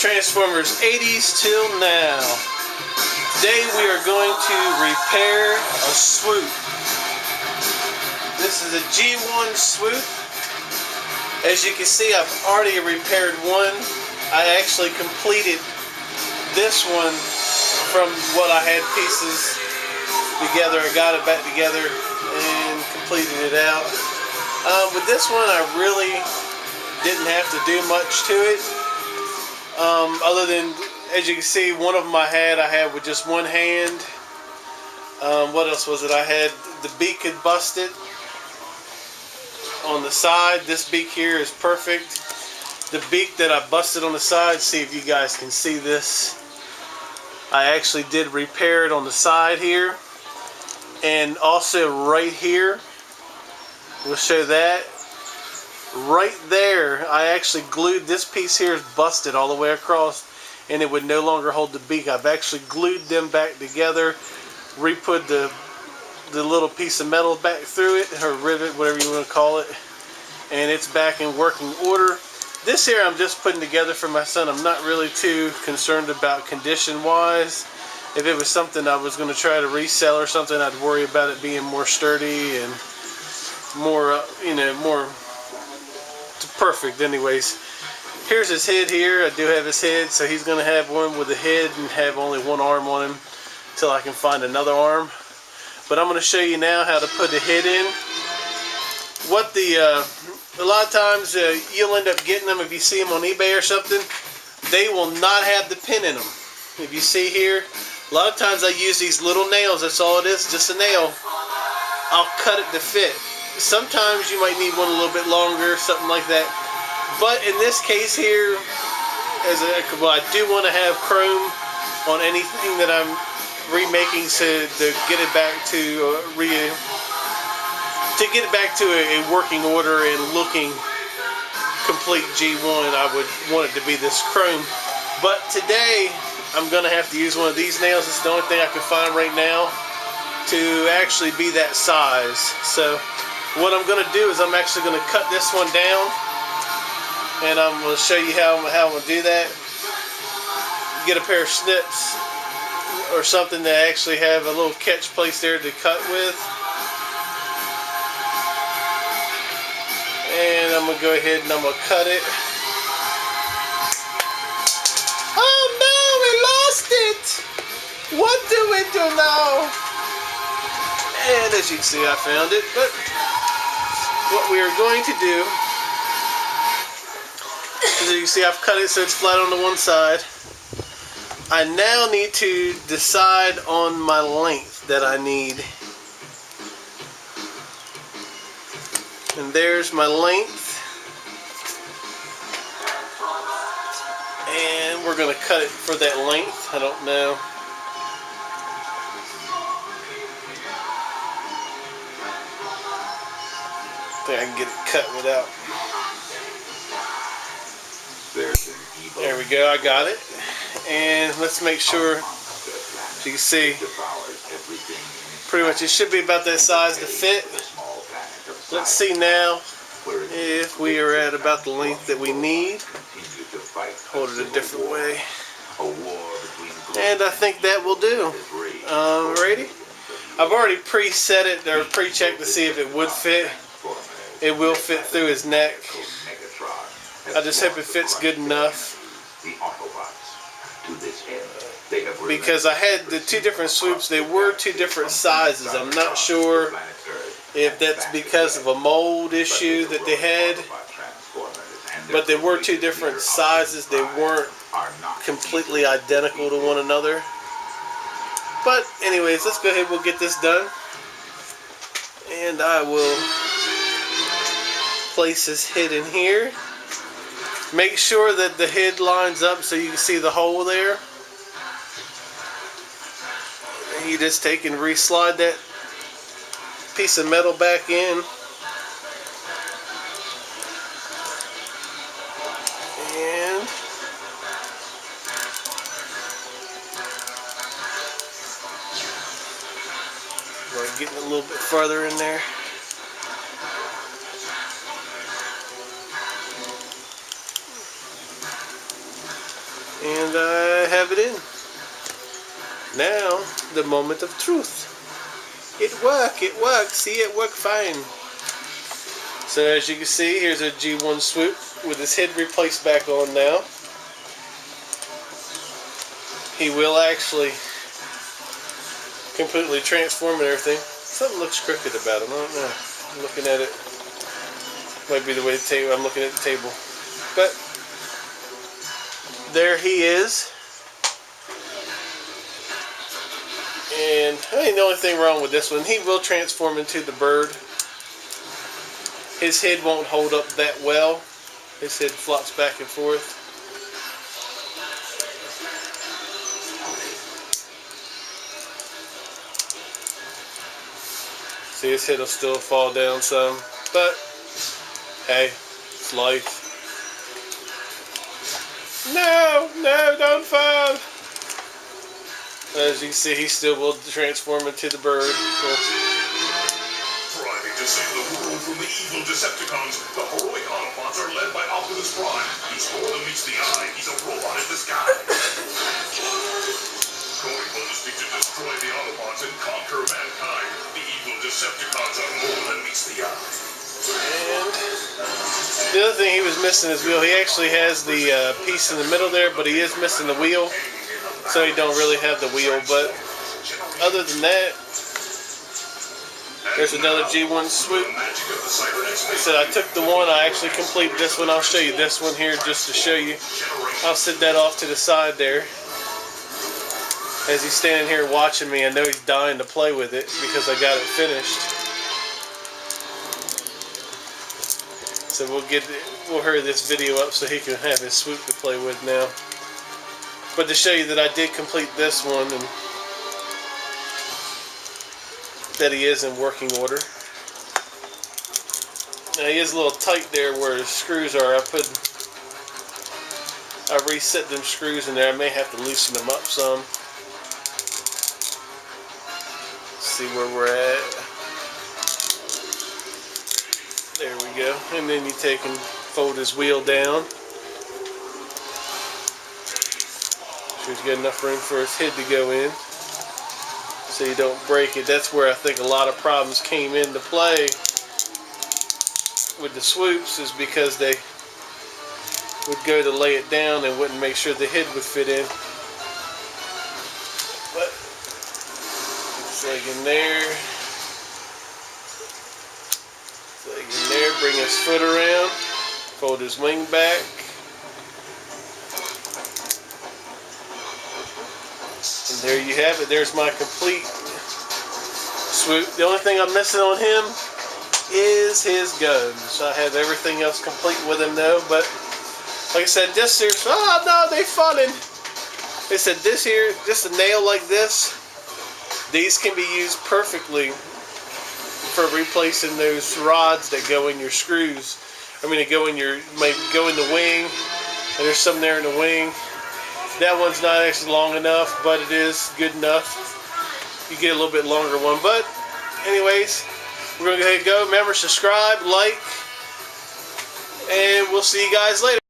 Transformers 80s till now. Today we are going to repair a swoop. This is a G1 swoop. As you can see, I've already repaired one. I actually completed this one from what I had pieces together. I got it back together and completed it out. With this one, I really didn't have to do much to it. Other than, as you can see, one of them I had with just one hand. What else was it? I had the beak had busted on the side. This beak here is perfect. The beak that I busted on the side, see if you guys can see this. I actually did repair it on the side here. And also right here. We'll show that. Right there, I actually glued, this piece here is busted all the way across and it would no longer hold the beak. I've actually glued them back together, re-put the little piece of metal back through it, or rivet, whatever you want to call it, and it's back in working order. This here I'm just putting together for my son. I'm not really too concerned about condition wise. If it was something I was going to try to resell or something, I'd worry about it being more sturdy and more, more perfect. Anyways, here's his head here. I do have his head, so he's going to have one with a head and have only one arm on him until I can find another arm. But I'm going to show you now how to put the head in. A lot of times you'll end up getting them if you see them on eBay or something. They will not have the pin in them. If you see here, a lot of times I use these little nails. That's all it is, just a nail. I'll cut it to fit. Sometimes you might need one a little bit longer, something like that. But in this case here, I do want to have chrome on anything that I'm remaking, so to get it back to a working order and looking complete G1. I would want it to be this chrome. But today I'm going to have to use one of these nails. It's the only thing I can find right now to actually be that size. So what I'm going to do is I'm actually going to cut this one down, and I'm going to show you how I'm going to do that. Get a pair of snips or something that actually have a little catch place there to cut with. And I'm going to go ahead and I'm going to cut it. Oh no, we lost it! What do we do now? And as you can see, I found it. But what we are going to do is, you see I've cut it so it's flat on the one side. I now need to decide on my length that I need. And there's my length. And we're going to cut it for that length. I don't know. I think I can get it cut without. There we go, I got it. And let's make sure, as you can see, pretty much it should be about that size to fit. Let's see now if we are at about the length that we need. Hold it a different way. And I think that will do. Ready? I've already preset it, or pre-checked to see if it would fit. It will fit through his neck. I just hope it fits good enough. Because I had the two different swoops, they were two different sizes. I'm not sure if that's because of a mold issue that they had, but they were two different sizes. They weren't completely identical to one another. But anyways, let's go ahead, we'll get this done. And I will place his head in here. Make sure that the head lines up so you can see the hole there. And you just take and re-slide that piece of metal back in. And we're getting a little bit farther in there. And I have it in. Now, the moment of truth. It worked, see, it worked fine. So as you can see, here's a G1 swoop with his head replaced back on now. He will actually completely transform and everything. Something looks crooked about him, I don't know. I'm looking at it. Might be the way the table, I'm looking at the table. But there he is. And I ain't the only thing wrong with this one. He will transform into the bird. His head won't hold up that well. His head flops back and forth. See, his head will still fall down some. But, hey, it's life. No, don't fall. As you can see, he still will transform into the bird. Striving to save the world from the evil Decepticons, the heroic Autobots are led by Optimus Prime. He's more than meets the eye. He's a robot in disguise. Going ballistic to destroy the Autobots and conquer mankind. The evil Decepticons are more than meets the eye. And the other thing he was missing is wheel. He actually has the piece in the middle there, but he is missing the wheel. So he don't really have the wheel, but other than that, there's another G1 swoop. So I took the one, I actually completed this one. I'll show you this one here just to show you. I'll set that off to the side there. As he's standing here watching me, I know he's dying to play with it because I got it finished. So we'll hurry this video up so he can have his swoop to play with now. But to show you that I did complete this one and that he is in working order. Now he is a little tight there where the screws are. I reset them screws in there. I may have to loosen them up some. See where we're at. There we go. And then you take and fold his wheel down. He's got enough room for his head to go in so you don't break it. That's where I think a lot of problems came into play with the swoops, is because they would go to lay it down and wouldn't make sure the head would fit in. But it's like in there. It's like in there. Bring his foot around. Fold his wing back. And there you have it. There's my complete swoop. The only thing I'm missing on him is his guns. I have everything else complete with him though. But like I said, this here, oh no, they falling. They said this here, just a nail like this, these can be used perfectly for replacing those rods that go in your screws. I mean, they go in your, might go in the wing, and there's some there in the wing. That one's not actually long enough, but it is good enough. You get a little bit longer one. But anyways, we're going to go ahead and go. Remember, subscribe, like, and we'll see you guys later.